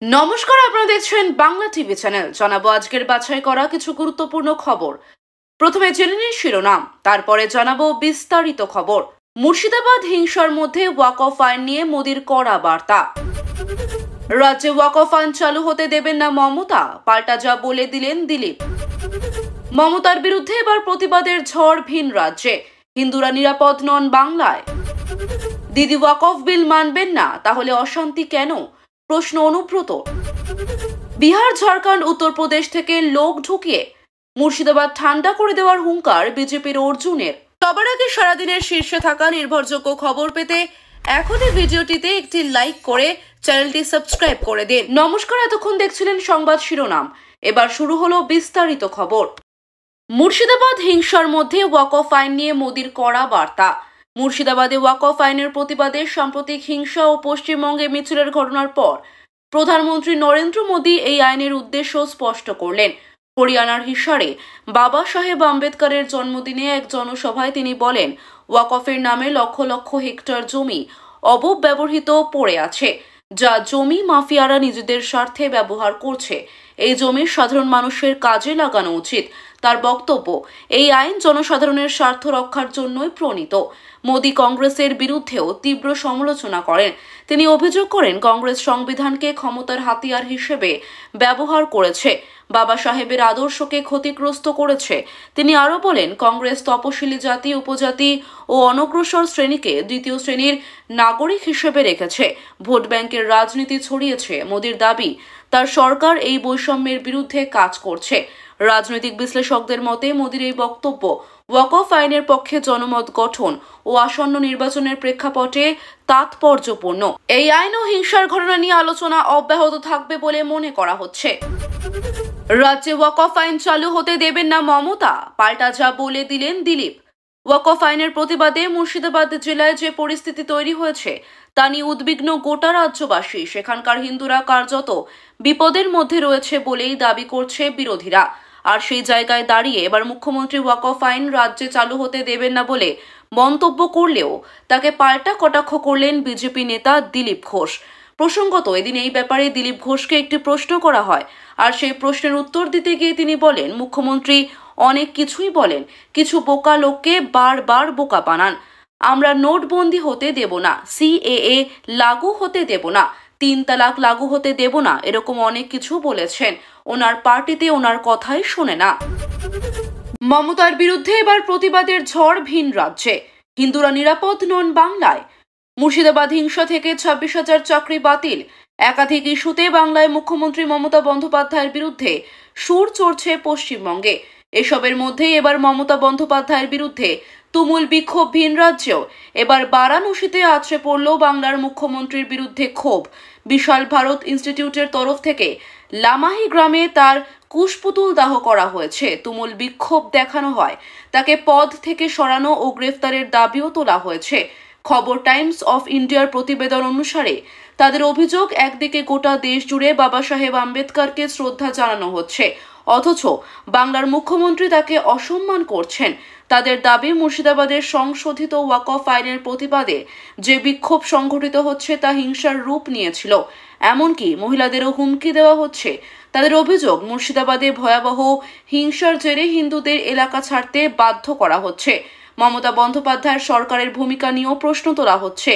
নমস্কার, আপনারা দেখছেন বাংলা টিভি চ্যানেল। জানাবো আজকের বাছাই করা কিছু গুরুত্বপূর্ণ খবর। প্রথমে জেনে নিন শিরোনাম, তারপরে জানাবো বিস্তারিত খবর। মুর্শিদাবাদ হিংসার মধ্যে ওয়াকফ আইন নিয়ে মোদির কড়া বার্তা। রাজ্যে ওয়াকফ আইন চালু হতে দেবেন না মমতা, পাল্টা যা বলে দিলেন দিলীপ। মমতার বিরুদ্ধে এবার প্রতিবাদের ঝড় ভিন রাজ্যে, হিন্দুরা নিরাপদ নন বাংলায়। দিদি ওয়াকফ বিল মানবেন না, তাহলে অশান্তি কেন? প্রশ্ন অনুব্রত। বিহার, ঝাড়খণ্ড, উত্তরপ্রদেশ থেকে লোক ঢুকিয়ে মুর্শিদাবাদ ঠান্ডা করে দেওয়ার হুঙ্কার বিজেপির অর্জুনের। সবার আগে সারাদিনের শীর্ষে থাকা নির্ভরযোগ্য খবর পেতে এখনই ভিডিওটিতে একটি লাইক করে চ্যানেলটি সাবস্ক্রাইব করে দিন। নমস্কার, এতক্ষণ দেখছিলেন সংবাদ শিরোনাম। এবার শুরু হলো বিস্তারিত খবর। মুর্শিদাবাদ হিংসার মধ্যে ওয়াকফ আইন নিয়ে মোদির কড়া বার্তা। মুর্শিদাবাদে ওয়াকফ আইনের প্রতিবাদে সাম্প্রতিক হিংসা ও পশ্চিমবঙ্গে মিছিলের ঘটনার পর প্রধানমন্ত্রী নরেন্দ্র মোদী এই আইনের উদ্দেশ্য স্পষ্ট করলেন। হরিয়ানার হিসারে বাবা সাহেব আম্বেদকরের জন্মদিনে এক জনসভায় তিনি বলেন, ওয়াকফের নামে লক্ষ লক্ষ হেক্টর জমি অপব্যবহৃত পড়ে আছে, যা জমি মাফিয়ারা নিজেদের স্বার্থে ব্যবহার করছে। এই জমি সাধারণ মানুষের কাজে লাগানো উচিত। তার বক্তব্য, এই আইন জনসাধারণের স্বার্থ রক্ষার জন্যই প্রণীত। মোদী কংগ্রেসের বিরুদ্ধেও তীব্র সমালোচনা করেন। তিনি অভিযোগ করেন, কংগ্রেস সংবিধানকে ক্ষমতার হাতিয়ার হিসেবে ব্যবহার করেছে, বাবা সাহেবের আদর্শকে ক্ষতিগ্রস্ত করেছে। তিনি আরও বলেন, কংগ্রেস তপশিলি জাতি, উপজাতি ও অনগ্রসর শ্রেণীকে দ্বিতীয় শ্রেণীর নাগরিক হিসেবে রেখেছে, ভোট ব্যাংকের রাজনীতি ছড়িয়েছে। মোদীর দাবি, তার সরকার এই বৈষম্যের বিরুদ্ধে কাজ করছে। রাজনৈতিক বিশ্লেষকদের মতে মোদীর এই বক্তব্য ওয়াকফ আইনের পক্ষে জনমত গঠন ও আসন্ন নির্বাচনের প্রেক্ষাপটে তাৎপর্যপূর্ণ। এই আইন ও হিংসার ঘটনা নিয়ে আলোচনা অব্যাহত থাকবে বলে মনে করা হচ্ছে। রাজ্যে ওয়াকফ আইন চালু হতে দেবেন না মমতা, পাল্টা যা বলে দিলেন দিলীপ। ওয়াকফ আইনের প্রতিবাদে মুর্শিদাবাদ জেলায় যে পরিস্থিতি তৈরি হয়েছে তা নিয়ে উদ্বিগ্ন গোটা রাজ্যবাসী। সেখানকার হিন্দুরা কার্যত বিপদের মধ্যে রয়েছে বলেই দাবি করছে বিরোধীরা। আর সেই জায়গায় দাঁড়িয়ে এবার মুখ্যমন্ত্রী ওয়াকফ আইন রাজ্যে চালু হতে দেবেন না বলে মন্তব্য করলেও তাকে পাল্টা কটাক্ষ করলেন বিজেপি নেতা দিলীপ ঘোষ। প্রসঙ্গত, এদিন এই ব্যাপারে দিলীপ ঘোষকে একটি প্রশ্ন করা হয়, আর সেই প্রশ্নের উত্তর দিতে গিয়ে তিনি বলেন, মুখ্যমন্ত্রী অনেক কিছুই বলেন, কিছু বোকা লোককে বারবার বোকা বানান। আমরা নোটবন্দি হতে দেব না, সিএএ লাগু হতে দেব না, 3 তালাক লাগু হতে দেব না, এরকম অনেক কিছু বলেছেন। ওনার পার্টিতে ওনার কথাই শোনে না। মমতার বিরুদ্ধে এবার প্রতিবাদের ঝড় ভিন রাজ্যে, হিন্দুরা নিরাপদ নন বাংলায়। মুর্শিদাবাদ হিংসা থেকে 26,000 চাকরি বাতিল, একাধিক ইস্যুতে বাংলায় মুখ্যমন্ত্রী মমতা বন্দ্যোপাধ্যায়ের বিরুদ্ধে সুর চড়ছে পশ্চিমবঙ্গে। এসবের মধ্যেই এবার মমতা বন্দ্যোপাধ্যায়ের বিরুদ্ধে তুমুল বিক্ষোভ ভিন রাজ্যেও। এবার বারাণসীতে আছড়ে পড়ল বাংলার মুখ্যমন্ত্রীর বিরুদ্ধে ক্ষোভ। বিশাল ভারত ইনস্টিটিউটের তরফ থেকে লামাহি গ্রামে তার কুশপুতুল দাহ করা হয়েছে। তুমুল বিক্ষোভ দেখানো হয়, তাকে পদ থেকে সরানো ও গ্রেফতারের দাবিও তোলা হয়েছে। খবর টাইমস অফ ইন্ডিয়ার প্রতিবেদন অনুসারে তাদের অভিযোগ, একদিকে গোটা দেশ জুড়ে বাবা সাহেব আম্বেদকরকে শ্রদ্ধা জানানো হচ্ছে, অথচ বাংলার মুখ্যমন্ত্রী তাকে অসম্মান করছেন। তাদের দাবি, মুর্শিদাবাদের সংশোধিত ওয়াকফ আইনের প্রতিবাদে যে বিক্ষোভ সংঘটিত হচ্ছে তা হিংসার রূপ নিয়েছিল, এমনকি মহিলাদেরও হুমকি দেওয়া হচ্ছে। তাদের অভিযোগ, মুর্শিদাবাদে ভয়াবহ হিংসার জেরে হিন্দুদের এলাকা ছাড়তে বাধ্য করা হচ্ছে। মমতা বন্দ্যোপাধ্যায়ের সরকারের ভূমিকা নিয়েও প্রশ্ন তোলা হচ্ছে।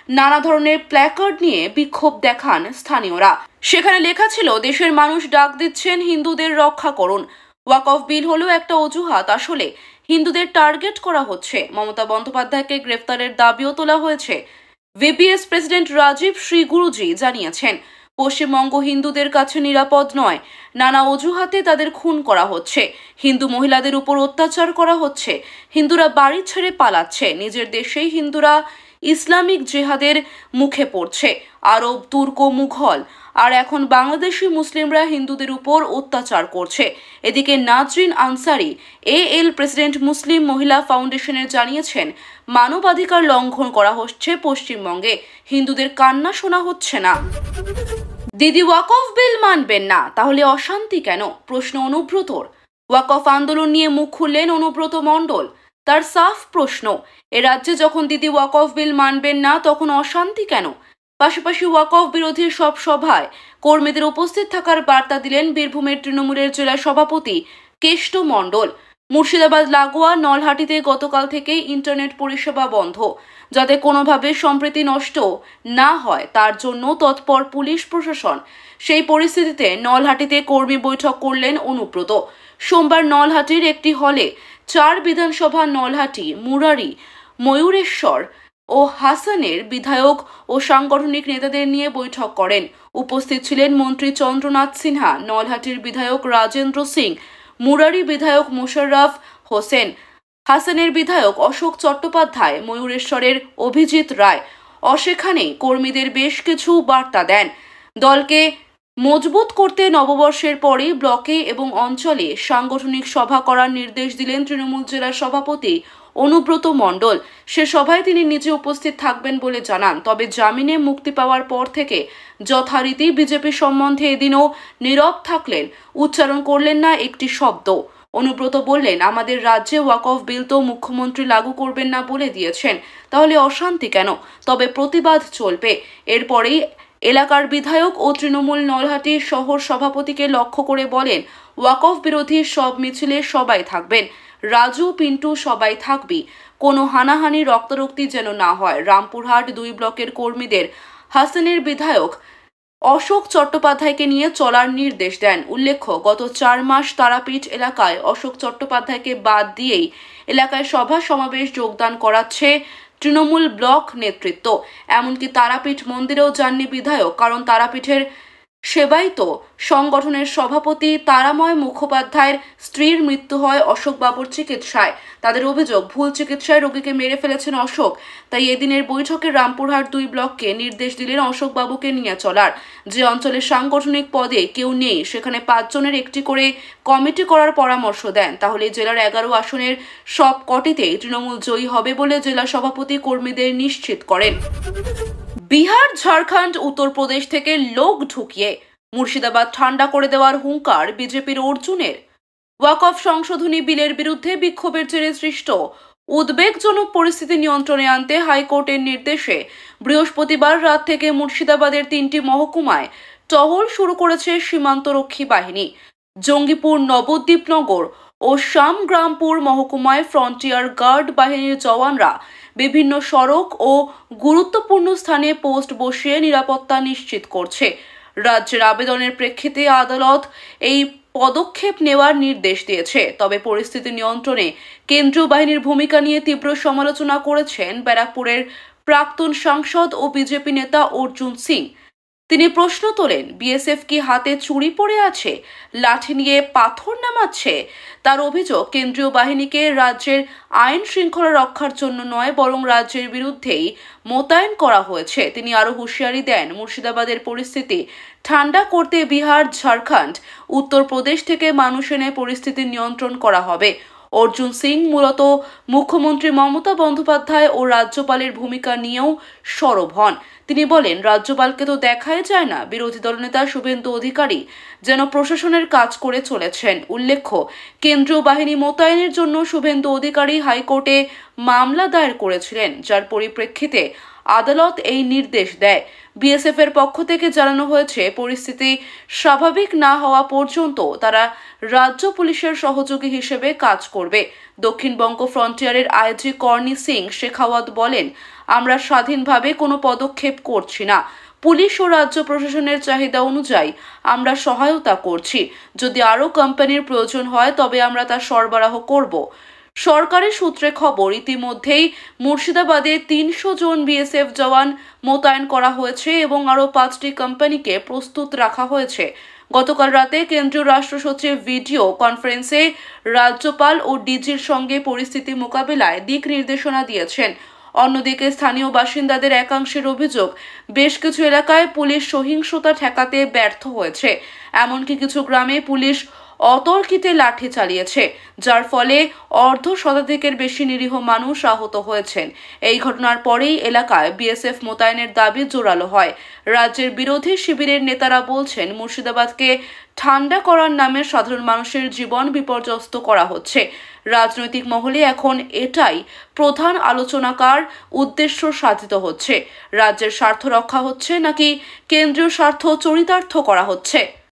নানা ধরনের প্ল্যাকার্ড নিয়ে বিক্ষোভ দেখান স্থানীয়রা। সেখানে লেখা ছিল, দেশের মানুষ ডাক দিচ্ছেন, হিন্দুদের রক্ষা করুন। ওয়াকফ বিল হলো একটা অজুহাত, আসলে হিন্দুদের টার্গেট করা হচ্ছে। মমতা বন্দ্যোপাধ্যায়কে গ্রেফতারের দাবিও তোলা হয়েছে। ভিপিএস প্রেসিডেন্ট রাজীব শ্রী গুরুজি জানিয়েছেন, পশ্চিমবঙ্গ হিন্দুদের কাছে নিরাপদ নয়, নানা অজুহাতে তাদের খুন করা হচ্ছে, হিন্দু মহিলাদের উপর অত্যাচার করা হচ্ছে, হিন্দুরা বাড়ি ছেড়ে পালাচ্ছে, নিজের দেশেই হিন্দুরা ইসলামিক জেহাদের মুখে পড়ছে। আরব, তুর্ক, মুঘল আর এখন বাংলাদেশি মুসলিমরা হিন্দুদের উপর অত্যাচার করছে। এদিকে নাজরিন আনসারি, এএল প্রেসিডেন্ট মুসলিম মহিলা ফাউন্ডেশনের জানিয়েছেন, মানবাধিকার লঙ্ঘন করা হচ্ছে পশ্চিমবঙ্গে, হিন্দুদের কান্না শোনা হচ্ছে না। দিদি ওয়াকফ বিল মানবেন না, তাহলে অশান্তি কেন? প্রশ্ন অনুব্রতর। ওয়াকফ আন্দোলন নিয়ে মুখ খুললেন অনুব্রত মণ্ডল। তার সাফ প্রশ্ন, এ রাজ্যে যখন দিদি ওয়াকফ বিল মানবেন না, তখন অশান্তি কেন? পাশাপাশি ওয়াকফ বিরোধী সব সভায় কর্মীদের উপস্থিত থাকার বার্তা দিলেন বীরভূমের তৃণমূলের জেলা সভাপতি কেষ্ট মণ্ডল। মুর্শিদাবাদ লাগোয়া নলহাটিতে গতকাল থেকে ইন্টারনেট পরিষেবা বন্ধ, যাতে কোনোভাবে সম্প্রীতি নষ্ট না হয় তার জন্য তৎপর পুলিশ প্রশাসন। সেই পরিস্থিতিতে নলহাটিতে কর্মী বৈঠক করলেন অনুব্রত। সোমবার নলহাটির একটি হলে 4 বিধানসভা নলহাটি, মুরারি, ময়ূরেশ্বর ও হাসানের বিধায়ক ও সাংগঠনিক নেতাদের নিয়ে বৈঠক করেন। উপস্থিত ছিলেন মন্ত্রী চন্দ্রনাথ সিনহা, নলহাটির বিধায়ক রাজেন্দ্র সিং, মুরারি বিধায়ক মোশাররফ হোসেন, হাসানের বিধায়ক অশোক চট্টোপাধ্যায়, ময়ূরেশ্বরের অভিজিৎ রায়। সেখানেই কর্মীদের বেশ কিছু বার্তা দেন। দলকে মজবুত করতে নববর্ষের পরেই ব্লকে এবং অঞ্চলে সাংগঠনিক সভা করার নির্দেশ দিলেন তৃণমূল জেলার সভাপতি অনুব্রত মণ্ডল। সে সভায় তিনি নিজে উপস্থিত থাকবেন বলে জানান। তবে জামিনে মুক্তি পাওয়ার পর থেকে যথারীতি বিজেপি সম্বন্ধে এদিনও নীরব থাকলেন, উচ্চারণ করলেন না একটি শব্দ। অনুব্রত বললেন, আমাদের রাজ্যে ওয়াকফ বিল তো মুখ্যমন্ত্রী লাগু করবেন না বলে দিয়েছেন, তাহলে অশান্তি কেন? তবে প্রতিবাদ চলবে। এরপরেই এলাকার বিধায়ক ও তৃণমূল নলহাটি শহর সভাপতিকে লক্ষ্য করে বলেন, ওয়াকফ বিরোধী সব মিছিলে সবাই থাকবেন, রাজু, পিন্টু সবাই থাকবি, কোনো হানাহানি রক্তারক্তি যেন না হয়। রামপুরহাট 2 ব্লকের কর্মীদের হাসানের বিধায়ক অশোক চট্টোপাধ্যায়কে নিয়ে চলার নির্দেশ দেন। উল্লেখ্য, গত 4 মাস তারাপীঠ এলাকায় অশোক চট্টোপাধ্যায়কে বাদ দিয়েই এলাকায় সভা সমাবেশ যোগদান করাচ্ছে তৃণমূল ব্লক নেতৃত্ব। এমনকি তারাপীঠ মন্দিরেও যাননি বিধায়ক, কারণ তারাপীঠের সেবায়িত সংগঠনের সভাপতি তারাময় মুখোপাধ্যায়ের স্ত্রীর মৃত্যু হয় অশোকবাবুর চিকিৎসায়। তাদের অভিযোগ, ভুল চিকিৎসায় রোগীকে মেরে ফেলেছেন অশোক। তাই এদিনের বৈঠকে রামপুরহাট 2 ব্লককে নির্দেশ দিলেন অশোকবাবুকে নিয়ে চলার। যে অঞ্চলের সাংগঠনিক পদে কেউ নেই সেখানে 5 জনের একটি করে কমিটি করার পরামর্শ দেন। তাহলে জেলার 11 আসনের সব কটিতেই তৃণমূল জয়ী হবে বলে জেলা সভাপতি কর্মীদের নিশ্চিত করেন। বিহার, ঝাড়খণ্ড, উত্তরপ্রদেশ থেকে লোক ঢুকিয়ে মুর্শিদাবাদ ঠান্ডা করে দেওয়ার হুঙ্কার বিজেপির অর্জুনের। ওয়াকফ সংশোধনী বিলের বিরুদ্ধে বিক্ষোভের জেরে সৃষ্ট উদ্বেগজনক পরিস্থিতি নিয়ন্ত্রণে আনতে হাইকোর্টের নির্দেশে বৃহস্পতিবার রাত থেকে মুর্শিদাবাদের 3টি মহকুমায় টহল শুরু করেছে সীমান্তরক্ষী বাহিনী। জঙ্গিপুর, নবদ্বীপনগর ও শ্যামগ্রামপুর মহকুমায় ফ্রন্টিয়ার গার্ড বাহিনীর জওয়ানরা বিভিন্ন সড়ক ও গুরুত্বপূর্ণ স্থানে পোস্ট বসিয়ে নিরাপত্তা নিশ্চিত করছে। রাজ্যের আবেদনের প্রেক্ষিতে আদালত এই পদক্ষেপ নেওয়ার নির্দেশ দিয়েছে। তবে পরিস্থিতি নিয়ন্ত্রণে কেন্দ্রীয় বাহিনীর ভূমিকা নিয়ে তীব্র সমালোচনা করেছেন ব্যারাকপুরের প্রাক্তন সাংসদ ও বিজেপি নেতা অর্জুন সিং। তিনি প্রশ্ন তোলেন, বিএসএফ কি হাতে চুরি পড়ে আছে, লাঠি নিয়ে পাথর নামাচ্ছে? তার অভিযোগ, কেন্দ্রীয় বাহিনীকে রাজ্যের আইন শৃঙ্খলা রক্ষার জন্য নয়, বরং রাজ্যের বিরুদ্ধেই মোতায়েন করা হয়েছে। তিনি আরও হুঁশিয়ারি দেন, মুর্শিদাবাদের পরিস্থিতি ঠান্ডা করতে বিহার, ঝাড়খণ্ড, উত্তরপ্রদেশ থেকে মানুষ এনে পরিস্থিতি নিয়ন্ত্রণ করা হবে। অর্জুন সিং মূলত মুখ্যমন্ত্রী মমতা বন্দ্যোপাধ্যায় ও রাজ্যপালের ভূমিকা নিয়েও সরব হন। তিনি বলেন, রাজ্যপালকে তো দেখাই যায় না। বিরোধী দলনেতা শুভেন্দু অধিকারী যেন প্রশাসনের কাজ করে চলেছেন। উল্লেখ্য, কেন্দ্রীয় বাহিনী মোতায়েনের জন্য শুভেন্দু অধিকারী হাইকোর্টে মামলা দায়ের করেছিলেন, যার পরিপ্রেক্ষিতে আদালত এই নির্দেশ দেয়। বিএসএফ এর পক্ষ থেকে জানানো হয়েছে, পরিস্থিতি স্বাভাবিক না হওয়া পর্যন্ত তারা রাজ্য পুলিশের সহযোগী হিসেবে কাজ করবে। দক্ষিণবঙ্গ ফ্রন্টিয়ারের আইজি কর্ণি সিং শেখাওয়াত বলেন, আমরা স্বাধীনভাবে কোনো পদক্ষেপ করছি না। পুলিশ ও রাজ্য প্রশাসনের চাহিদা অনুযায়ী আমরা সহায়তা করছি। যদি আরও কোম্পানির প্রয়োজন হয় তবে আমরা তা সরবরাহ করব। সরকারি সূত্রে খবর, ইতিমধ্যেই মুর্শিদাবাদে 300 জন বিএসএফ জওয়ান মোতায়েন করা হয়েছে এবং আরও 5টি কোম্পানিকে প্রস্তুত রাখা হয়েছে। গতকাল রাতে কেন্দ্রীয় রাষ্ট্র সচিব ভিডিও কনফারেন্সে রাজ্যপাল ও ডিজির সঙ্গে পরিস্থিতি মোকাবিলায় দিক নির্দেশনা দিয়েছেন। অন্যদিকে স্থানীয় বাসিন্দাদের একাংশের অভিযোগ, বেশ কিছু এলাকায় পুলিশ সহিংসতা ঠেকাতে ব্যর্থ হয়েছে। এমনকি কিছু গ্রামে পুলিশ অতর্কিতে লাঠি চালিয়েছে, যার ফলে অর্ধ শতাধিকের বেশি নিরীহ মানুষ আহত হয়েছেন। এই ঘটনার পরেই এলাকায় বিএসএফ মোতায়েনের দাবি জোরালো হয়। রাজ্যের বিরোধী শিবিরের নেতারা বলছেন, মুর্শিদাবাদকে ঠান্ডা করার নামে সাধারণ মানুষের জীবন বিপর্যস্ত করা হচ্ছে। রাজনৈতিক মহলে এখন এটাই প্রধান আলোচনাকার উদ্দেশ্য সাধিত হচ্ছে। রাজ্যের স্বার্থ রক্ষা হচ্ছে নাকি কেন্দ্রীয় স্বার্থ চরিতার্থ করা হচ্ছে?